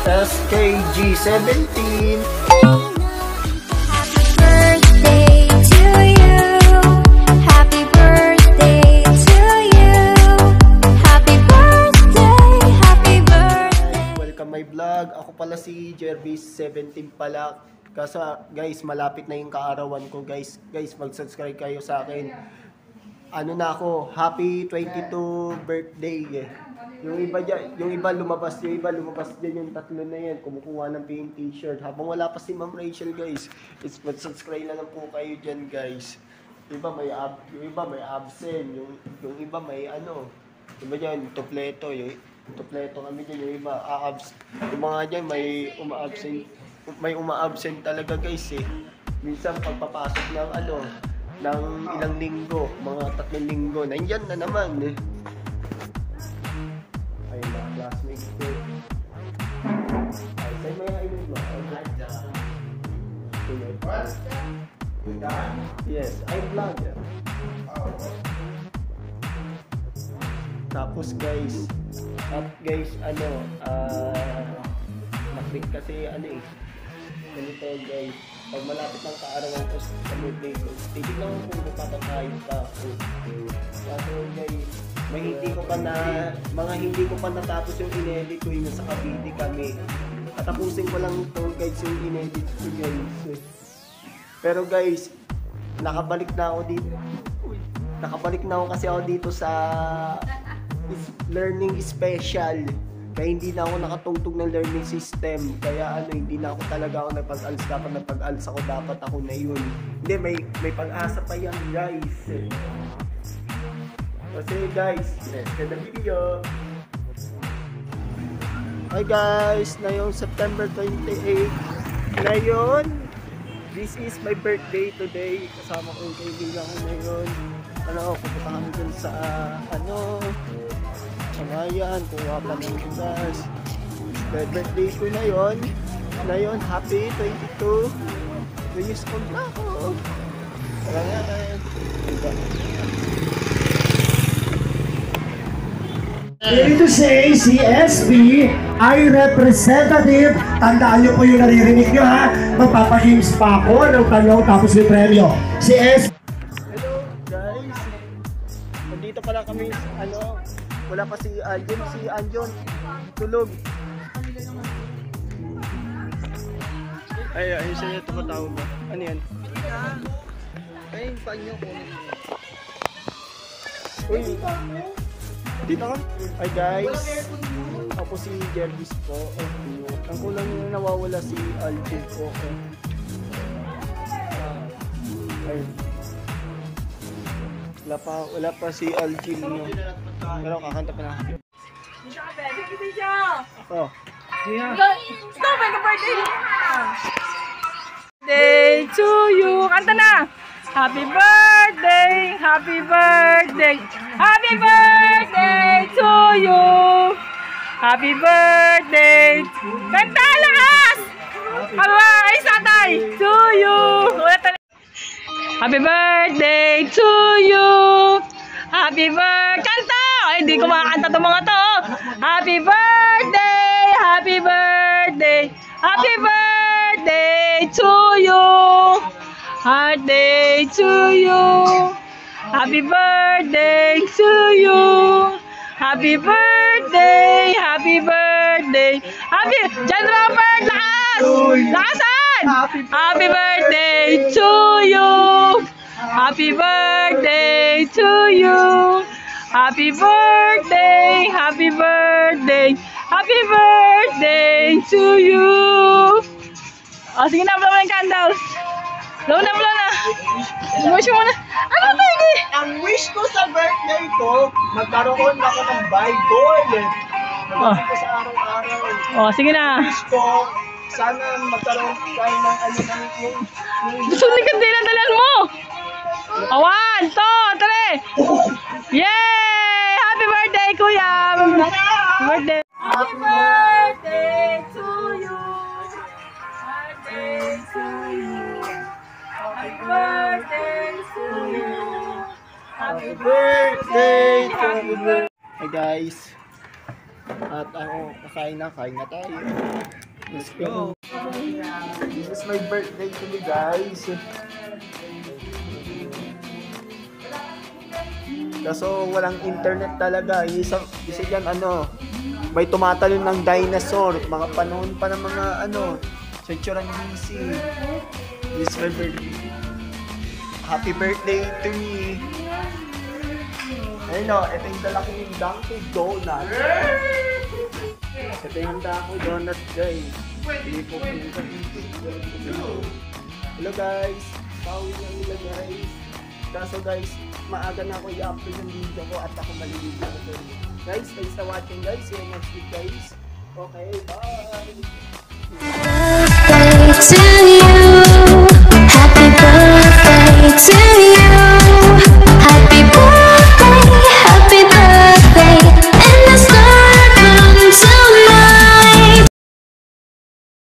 SKG17. My vlog. Ako pala si Jervis17 pala. Kasi guys, malapit na yung kaarawan ko guys. Guys, mag-subscribe kayo sa akin. Ano na ako, happy 22 birthday. Yung iba lumabas din yung tatlo na yan. Kumukuha ng pink t-shirt. Habang wala pa si Ma'am Rachel guys, mag-subscribe na lang po kayo dyan guys. Yung iba may absent, yung iba may ano. Iba dyan, tupleto, tupleto kami dyan, yung iba yung mga dyan may uma-absent talaga guys eh. Minsan pagpapasok ng ng ilang linggo, mga 3 linggo, nandyan na naman eh. Ayun na, classmates ko. Ay, sa'yo may kainin mo? Yes, I'm vlogger. Tapos guys, naklik kasi ganito guys, pag malapit ng kaarawan ko sa birthday ko, titignan ko kung magpapakain pa ako. Kaso guys, hindi ko pa natapos yung inedit ko yun sa Cavite kami. Tatapusin ko lang ito guys yung inedit ko yun. Pero guys, nakabalik na ako kasi ako dito sa learning special. Kaya hindi na ako nakatungtog ng learning system. Kaya hindi na ako talaga nagpag-ALS. Dapat nagpag-ALS ako, dapat ako na yun. Hindi, may pag-asa pa yan guys. Kasi guys, let's get the video. Hi guys, ngayong September 28. Ngayon, this is my birthday today. Kasama ko yung kaibigan ko ngayon. Pupunta kami dun sa Samayan, kuha pa ng gas. Birthday ko na yun. Ngayon, happy 22. 2 years old na ako. Ready to say, si SB ay representative. Tandaan nyo po yung naririnig nyo ha. Magpapahimps pa ako ng tanong tapos may premyo. Si SB. Hello guys. Nandito pala kami wala pa si Anjon tulog. Ayun siya tumatawag ba? Ano yan? Ay, panyo ko. Uy, dito ka? Hi guys, ako si Jervis po. Ang kulang yung nawawala si Aljun po. Ayun. Wala pa si Aljun no. Pero kakanta pa na. Oh. Yeah. Stop! May birthday! Day to you! Kanta na! Happy birthday! Happy birthday! Happy birthday to you! Happy birthday! Kanta lakas! Alay, satay! To you! Happy birthday to you! Happy birthday! Kanta! Ay, hindi ko makakanta itong mga to! Happy birthday! Happy birthday! Happy birthday to you! Birthday to you! Happy birthday to you! Happy birthday! Happy birthday! John Robert! Lakas! Lakasan! Happy birthday to you! Happy birthday to you! Happy birthday! Happy birthday! Happy birthday to you! O, sige na, blow na yung candles. Blow na. Wish mo na. Ano, baby? Ang wish ko sa birthday ko, magkaroon ako ng Bible. Magkaroon ko sa araw-araw. O, sige na. Wish ko, sana magkaroon tayo ng Gusto ni kandila dalan mo. 1, 2, 3. Yay! Happy birthday, kuya! Birthday! Happy birthday to you! Birthday to you! Happy birthday to you! Happy birthday! birthday to you. Hi guys. At ako, kain na tayo. Let's go. This is my birthday today, guys. Kaso walang internet talaga. Isa yan may tumatalon ng dinosaur. Mga panahon pa ng mga Century BC. This is my birthday. Happy birthday to me. Ayun ito yung dala ko yung Dunkin' Donut. Ito yung Dunkin' Donut, guys. Hello guys, pauwi lang nila guys. Kaso guys, maaga na ako i-upload yung video ko at ako maliligo ko. Guys, thanks for watching guys. See you next week guys. Okay, bye!